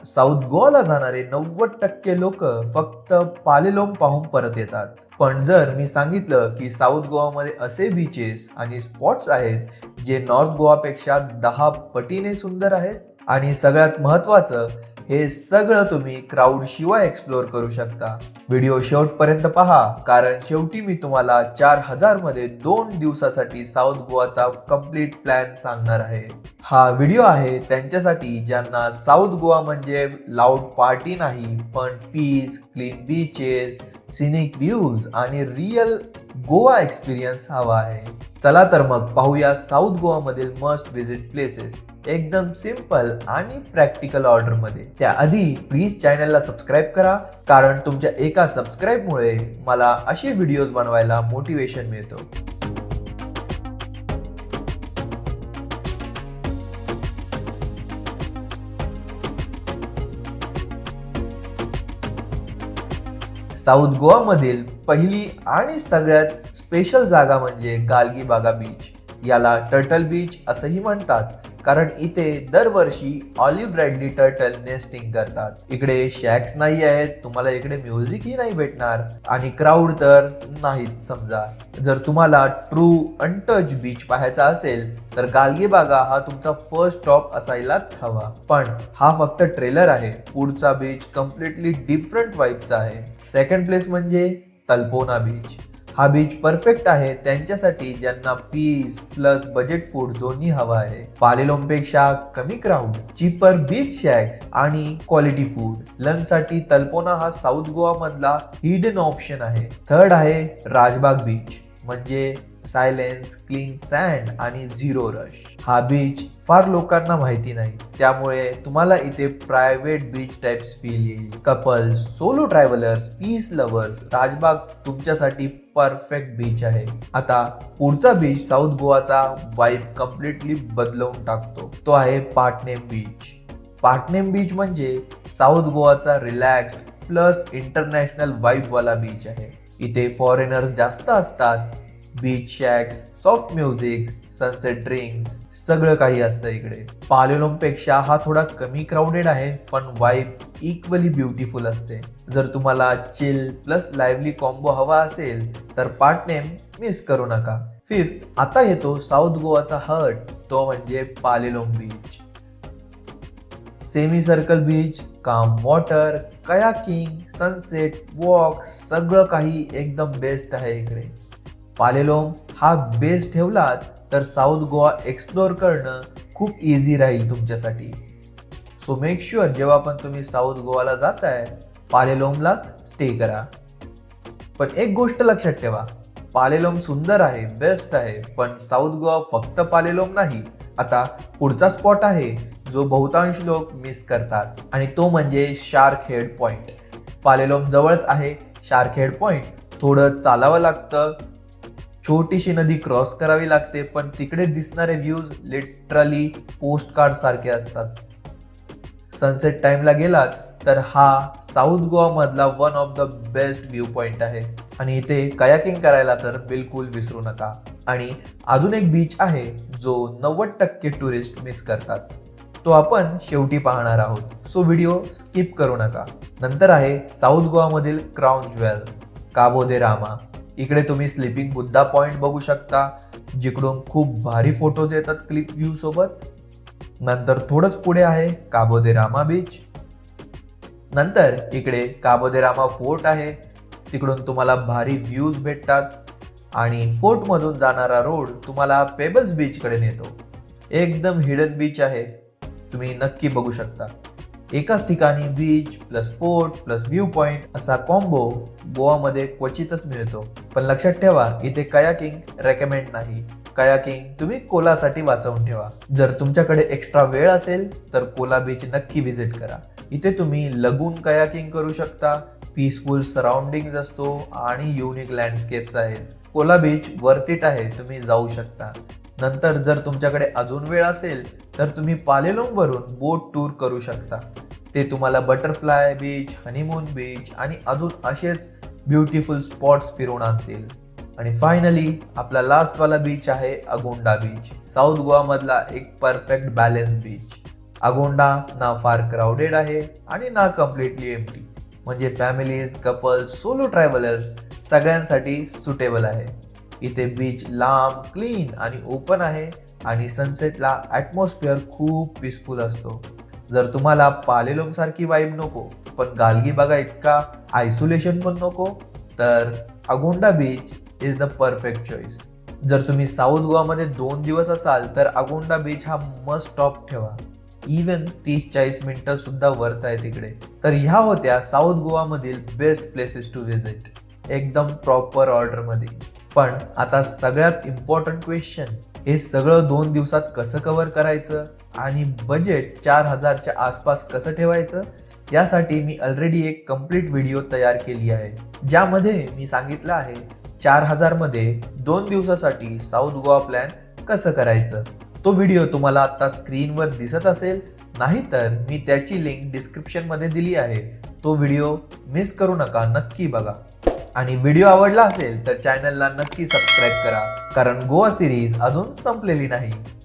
South गोवाला जाणारे 90% लोक फक्त पालेलोम पाहून परत येतात. पण जर मी सांगितलं की साऊथ गोवामध्ये असे बीचेस आणि स्पॉट्स आहेत जे नॉर्थ गोवापेक्षा 10 पटीने सुंदर आहेत आणि सगळ्यात महत्त्वाचं, हे सगळं तुम्ही क्राऊड शिवाय एक्सप्लोर करू शकता. व्हिडिओ शेवटपर्यंत पहा, कारण शेवटी मी तुम्हाला 4000 मध्ये 2 दिवसासाठी साऊथ गोवाचा कम्प्लीट प्लॅन सांगणार आहे. हा व्हिडिओ आहे त्यांच्यासाठी ज्यांना साऊथ गोवा म्हणजे लाऊड पार्टी नाही, पण peace, clean beaches, scenic views आणि रिअल गोवा एक्सपिरियन्स हवा आहे. चला तर मग पाहूया साऊथ गोवा मधील मस्ट विजिट प्लेसेस एकदम सिंपल आणि प्रॅक्टिकल ऑर्डर मध्ये. त्याआधी प्लीज चॅनलला सबस्क्राईब करा, कारण तुमच्या एका सबस्क्राईबमुळे मला असे व्हिडिओज बनवायला मोटिवेशन मिळतो. साऊथ गोवा मधील पहिली आणि सगळ्यात स्पेशल जागा म्हणजे गालगीबागा बीच. याला टर्टल बीच असंही म्हणतात, कारण इथे दरवर्षी ऑलिव्ह राईडली टर्टल नेस्टिंग करतात. इकडे शॅक्स नाही आहेत, तुम्हाला इकडे म्युझिकही नाही भेटणार आणि क्राऊड तर नाहीच. समजा जर तुम्हाला ट्रू अनटच बीच पाहायचा असेल तर गालगीबागा हा तुमचा फर्स्ट स्टॉप असायलाच हवा. पण हा फक्त ट्रेलर आहे, पुढचा बीच कम्प्लिटली डिफरंट वाईबचा आहे. सेकंड प्लेस म्हणजे तल्पोना बीच. हा बीच परफेक्ट आहे त्यांच्यासाठी ज्यांना पीस प्लस बजेट फूड दोन्ही हवा आहे. पालेलोम पेक्षा कमी क्राऊड, चीपर बीच शॅक्स आणि क्वालिटी फूड. लंच साठी तल्पोना हा साऊथ गोवा मधला हिडन ऑप्शन आहे. थर्ड आहे राजबाग बीच, म्हणजे सायलेन्स, क्लीन सँड आणि झिरो रश. हा बीच फार लोकांना माहिती नाही, त्यामुळे तुम्हाला इथे प्रायव्हेट बीच टाइप्स फील येईल. Couples, solo travellers, peace lovers, Rajbag तुमच्यासाठी परफेक्ट बीच आहे. आता पुढचा बीच साऊथ गोवाचा वाईब कम्प्लिटली बदलवून टाकतो, तो आहे पाटनेम बीच. पाटनेम बीच म्हणजे साऊथ गोवाचा रिलॅक्स्ड प्लस इंटरनॅशनल वाईब वाला बीच आहे. इथे फॉरेनर्स जास्त असतात. Beach shacks, soft music, sunset drinks सगळं काही असतं इकडे. पालेलोम पेक्षा हा थोडा कमी क्राऊडेड आहे, पण वाईब इक्वली ब्युटिफुल असते. जर तुम्हाला चिल प्लस लाईव्हली कॉम्बो हवा असेल तर पाटनेम मिस करू नका. फिफ्थ, आता येतो साऊथ गोवाचा हर्ट, तो म्हणजे पालेलोम बीच. सेमी सर्कल बीच, काम वॉटर, कयाकिंग, सनसेट वॉक सगळं काही एकदम बेस्ट आहे इकडे. पालेलोम हा बेस ठेवलात तर साऊथ गोवा एक्सप्लोर करणं खूप इझी राहील तुमच्यासाठी. सो मेक शुअर जेव्हा पण तुम्ही साऊथ गोवाला जाताय पालेलोमलाच स्टे करा. पण एक गोष्ट लक्षात ठेवा, पालेलोम सुंदर आहे, बेस्ट आहे, पण साऊथ गोवा फक्त पालेलोम नाही. आता पुढचा स्पॉट आहे जो बहुतांश लोक मिस करतात आणि तो म्हणजे शार्क हेड पॉइंट. पालेलोम जवळच आहे शार्क हेड पॉइंट. थोडं चालावं लागतं, छोटीशी नदी क्रॉस करावी लागते, पण तिकडे दिसणारे व्ह्यूज लिटरली पोस्ट कार्ड सारखे असतात. सनसेट टाइमला गेलात तर हा साऊथ गोवा मधला one of the best view point आहे आणि इथे कयाकिंग करायला तर बिलकुल विसरू नका. आणि अजून एक बीच आहे जो 90% टुरिस्ट मिस करतात, तो आपण शेवटी पाहणार आहोत. सो व्हिडिओ स्किप करू नका. नंतर आहे साऊथ गोवा मधील क्राऊन ज्वेल, काबो दे रामा. इकडे तुम्ही स्लीपिंग बुद्धा पॉइंट बघू शकता, जिकडून खूप भारी फोटोज येतात क्लिक व्ह्यू सोबत. नंतर थोडंच पुढे आहे काबो दे रामा बीच. नंतर इकडे काबो दे रामा फोर्ट आहे, तिकडून तुम्हाला भारी व्ह्यूज भेटतात आणि फोर्ट मधून जाणारा रोड तुम्हाला पेबल्स बीच कडे नेतो. एकदम हिडन बीच आहे, तुम्ही नक्की बघू शकता. एकाच ठिकाणी beach plus fort plus view point असा कॉम्बो गोवामध्ये क्वचितच मिळतो. पण लक्षात ठेवा, इथे कयाकिंग रेकमेंड नाही. कयाकिंग तुम्ही कोलासाठी वाचवून ठेवा. जर तुमच्याकडे एक्स्ट्रा वेळ असेल तर कोला बीच नक्की विजिट करा. इथे तुम्ही लगून कयाकिंग करू शकता, पीसफुल सराउंडिंग्स असतो आणि युनिक लँडस्केप्स आहेत. कोला बीच वर्थ इट आहे, तुम्ही जाऊ शकता. नंतर जर तुमच्याकडे अजून वेळ असेल तर तुम्ही पालेलोम वरून बोट टूर करू शकता. ते तुम्हाला बटरफ्लाय बीच, हनीमून बीच आणि अजून असेच ब्युटिफुल स्पॉट्स फिरवून आणतील. आणि फायनली आपला लास्ट वाला बीच आहे अगोंडा बीच, साऊथ गोवा मधला एक परफेक्ट बॅलन्स बीच. अगोंडा ना फार क्राऊडेड आहे आणि ना कम्प्लिटली एम्प्टी, म्हणजे फॅमिलीज, कपल्स, सोलो ट्रॅव्हलर्स सगळ्यांसाठी सुटेबल आहे. इथे बीच लांब, क्लीन आणि ओपन आहे आणि सनसेटला ॲटमॉस्फिअर खूप पीसफुल असतो. जर तुम्हाला पालेलोम सारखी वाईब नको पण गालगीबागा इतका आयसोलेशन पण नको, तर Agonda beach is the perfect choice. जर तुम्ही साऊथ गोवामध्ये 2 दिवस असाल तर अगोंडा बीच हा मस्ट स्टॉप ठेवा. इवन 30-40 मिनिटं सुद्धा वर्थ आहे तिकडे. तर ह्या होत्या साऊथ गोवामधील बेस्ट प्लेसेस टू व्हिजिट, एकदम प्रॉपर ऑर्डरमध्ये. पण आता सगळ्यात इम्पॉर्टंट क्वेश्चन, हे सगळं 2 दिवसात कसं कव्हर करायचं आणि बजेट 4,000च्या आसपास कसं ठेवायचं, यासाठी मी ऑलरेडी एक कम्प्लीट व्हिडिओ तयार केली आहे, ज्यामध्ये मी सांगितलं आहे 4,000 मध्ये 2 दिवसासाठी साऊथ गोवा प्लॅन कसं करायचं. तो व्हिडिओ तुम्हाला आता स्क्रीनवर दिसत असेल, नाहीतर मी त्याची लिंक डिस्क्रिप्शन मध्ये दिली आहे. तो व्हिडिओ मिस करू नका, नक्की बघा. आणि व्हिडिओ आवडला असेल तर चॅनलला नक्की सबस्क्राईब करा, कारण गोवा सिरीज अजून संपलेली नाही.